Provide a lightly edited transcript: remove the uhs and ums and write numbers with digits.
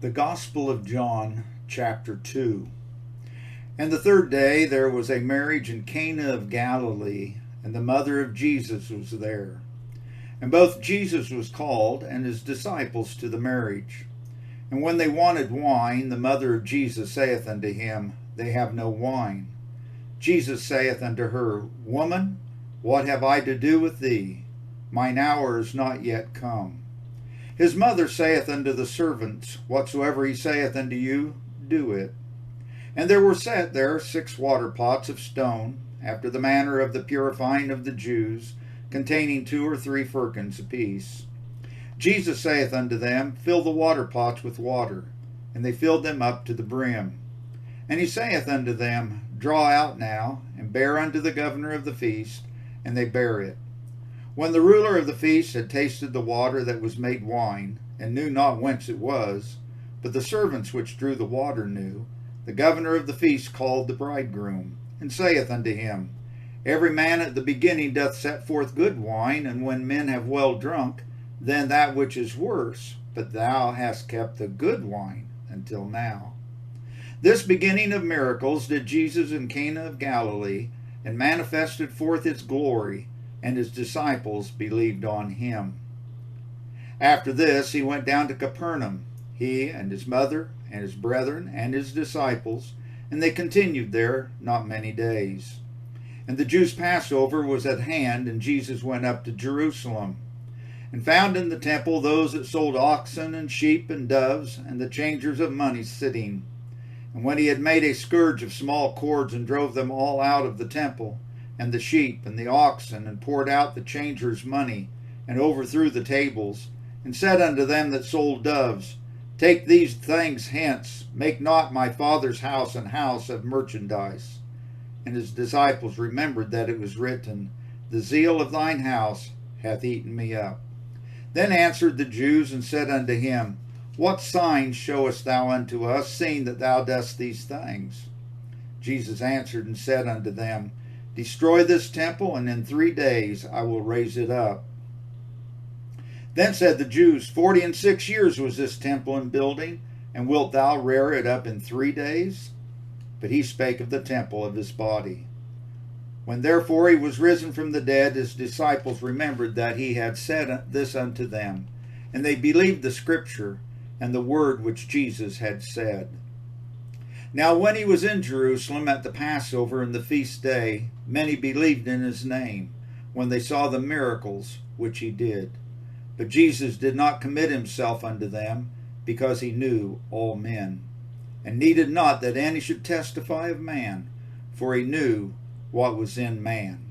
The Gospel of John, chapter 2. And the third day there was a marriage in Cana of Galilee, and the mother of Jesus was there. And both Jesus was called, and his disciples to the marriage. And when they wanted wine, the mother of Jesus saith unto him, They have no wine. Jesus saith unto her, Woman, what have I to do with thee? Mine hour is not yet come. His mother saith unto the servants, Whatsoever he saith unto you, do it. And there were set there 6 water pots of stone, after the manner of the purifying of the Jews, containing 2 or 3 firkins apiece. Jesus saith unto them, Fill the water pots with water. And they filled them up to the brim. And he saith unto them, Draw out now, and bear unto the governor of the feast. And they bare it. When the ruler of the feast had tasted the water that was made wine, and knew not whence it was, but the servants which drew the water knew, the governor of the feast called the bridegroom, and saith unto him, Every man at the beginning doth set forth good wine, and when men have well drunk, then that which is worse, but thou hast kept the good wine until now. This beginning of miracles did Jesus in Cana of Galilee, and manifested forth his glory, and his disciples believed on him. After this he went down to Capernaum, he and his mother and his brethren and his disciples, and they continued there not many days. And the Jews' Passover was at hand, and Jesus went up to Jerusalem, and found in the temple those that sold oxen and sheep and doves, and the changers of money sitting. And when he had made a scourge of small cords, and drove them all out of the temple, and the sheep and the oxen, and poured out the changers' money, and overthrew the tables, and said unto them that sold doves, Take these things hence, make not my Father's house an house of merchandise. And his disciples remembered that it was written, The zeal of thine house hath eaten me up. Then answered the Jews, and said unto him, What sign showest thou unto us, seeing that thou dost these things? Jesus answered and said unto them, Destroy this temple, and in 3 days I will raise it up. Then said the Jews, 46 years was this temple in building, and wilt thou rear it up in 3 days? But he spake of the temple of his body. When therefore he was risen from the dead, his disciples remembered that he had said this unto them, and they believed the scripture and the word which Jesus had said. Now when he was in Jerusalem at the Passover and the feast day, many believed in his name, when they saw the miracles which he did. But Jesus did not commit himself unto them, because he knew all men, and needed not that any should testify of man, for he knew what was in man.